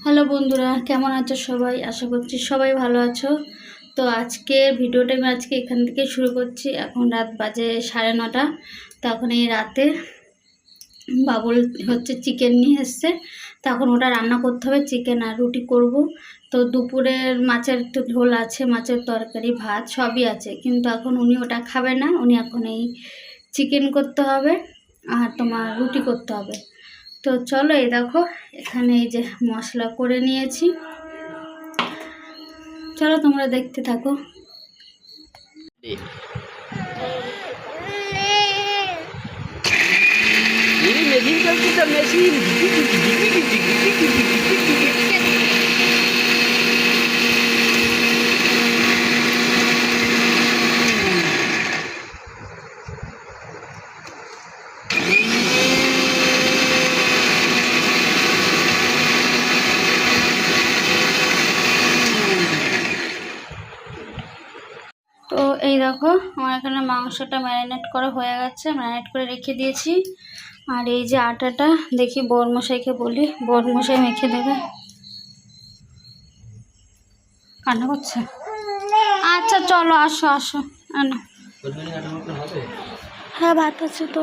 Hello বন্ধুরা, কেমন আছো সবাই? আশা করছি সবাই ভালো আছো। তো আজকের ভিডিওটা আমি এখান থেকে শুরু করছি। এখন রাত বাজে 9:30। তো এখন এই রাতে বাবুল চিকেন নিয়ে এসছে। তো এখন ওটা রান্না করতে হবে, চিকেন আর রুটি করব। তো দুপুরের মাছের তো ঝোল আছে, মাছের তরকারি, ভাত সবই আছে, কিন্তু এখন উনি ওটা খাবে না। উনি এখন এই চিকেন করতে হবে আর তোমার রুটি করতে হবে। তো চলো, এই দেখো এখানে এই যে মশলা করে নিয়েছি। চলো তোমরা দেখতে থাকো। তো এই দেখো আমার এখানে মাংসটা ম্যারিনেট করা হয়ে গেছে, ম্যারিনেট করে রেখে দিয়েছি। আর এই যে আটাটা দেখি বরমশাইকে বলি, বরমশাই মেখে দেবে। কান্না করছে? আচ্ছা চলো, আসো আসো। হ্যাঁ ভাত আছে তো,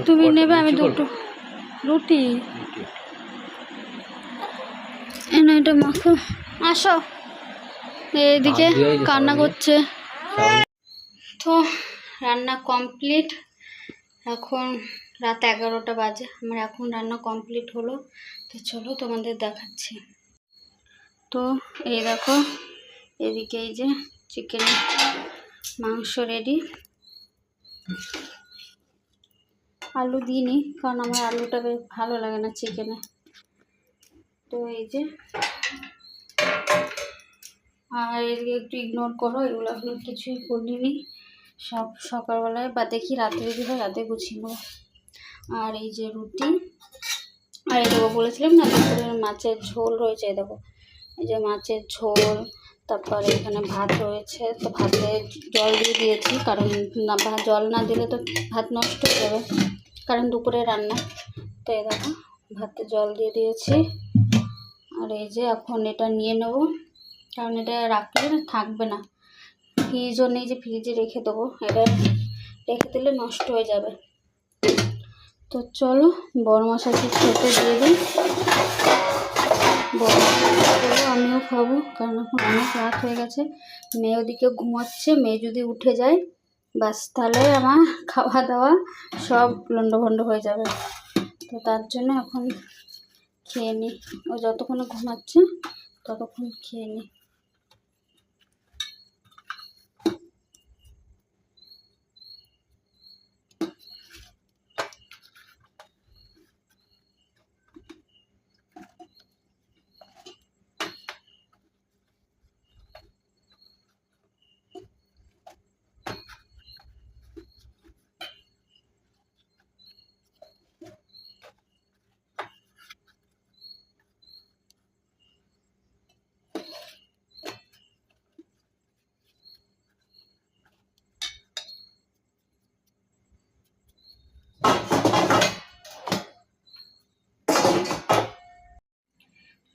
তুমি নেবে, আমি দুটো রুটি এনে এটা মাখো। আসো, এইদিকে কান্না করছে। তো রান্না কমপ্লিট। এখন রাত 11টা বাজে, আমার এখন রান্না কমপ্লিট হলো। তো চলো তোমাদের দেখাচ্ছি। তো এই দেখো এদিকে এই যে চিকেন মাংস রেডি। আলু দিইনি, কারণ আমার আলুটা বেশ ভালো লাগে না চিকেনে। তো এই যে, আর এদিকে একটু ইগনোর করো, এগুলো এখন কিছুই করিনি, সব সকালবেলায় বা দেখি রাত্রে যদি হয় রাতে গুছিয়ে নেবো। আর এই যে রুটি, আর এই দেখো বলেছিলাম না দুপুরের মাছের ঝোল রয়েছে, এই দেখো এই যে মাছের ঝোল। তারপরে এখানে ভাত রয়েছে, তো ভাতে জল দিয়ে দিয়েছি, কারণ না জল না দিলে তো ভাত নষ্ট হয়ে যাবে, কারণ দুপুরে রান্না। তো এই দেখো ভাতে জল দিয়ে দিয়েছি। আর এই যে এখন এটা নিয়ে নেব, কারণ এটা রাখলে থাকবে না, ফ্রিজও নেই যে ফ্রিজে রেখে দেবো, এটা রেখে দিলে নষ্ট হয়ে যাবে। তো চলো বড়মশাইকে খেতে দিয়ে দিই, আমিও খাবো, কারণ এখন অনেক রাত হয়ে গেছে। মেয়ে ওদিকে ঘুমাচ্ছে, মেয়ে যদি উঠে যায় বাস তাহলে আমার খাওয়া দাওয়া সব লন্ডভন্ড হয়ে যাবে। তো তার জন্য এখন খেয়ে নিই, ও যতক্ষণে ঘুমাচ্ছে ততক্ষণ খেয়ে নিই।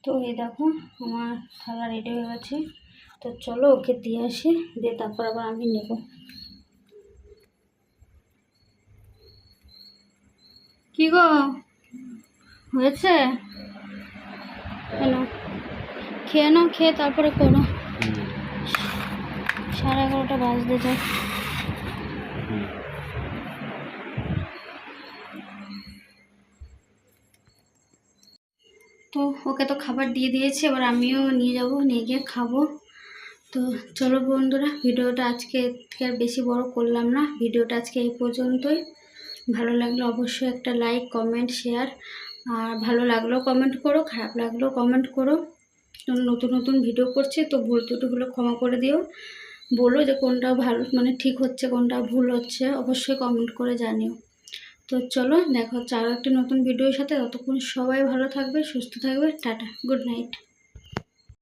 তো এই দেখো আমার থালা রেডি হয়ে গেছে। তো চলো ওকে দিয়ে আসি, দিয়ে তারপর আবার আমি নেব। কি গো হয়েছে? কেন খেয়ে নাও, খেয়ে তারপরে করো। 11:30 বাজতে যায়। তো ওকে তো খাবার দিয়ে দিয়েছি, এবার আমিও নিয়ে যাব, নিয়ে গিয়ে খাবো। তো চলো বন্ধুরা, ভিডিওটা আজকে আর বেশি বড় করলাম না, ভিডিওটা আজকে এই পর্যন্তই। ভালো লাগলে অবশ্যই একটা লাইক, কমেন্ট, শেয়ার, আর ভালো লাগলেও কমেন্ট করো, খারাপ লাগলেও কমেন্ট করো। নতুন নতুন ভিডিও করছি, তো ভুল ত্রুটিগুলো ক্ষমা করে দিও। বলো যে কোনটা ভালো মানে ঠিক হচ্ছে, কোনটা ভুল হচ্ছে, অবশ্যই কমেন্ট করে জানিও। তো চলো দেখা হচ্ছে আরও একটি নতুন ভিডিওর সাথে। ততক্ষণ সবাই ভালো থাকবে, সুস্থ থাকবে। Tata, good night.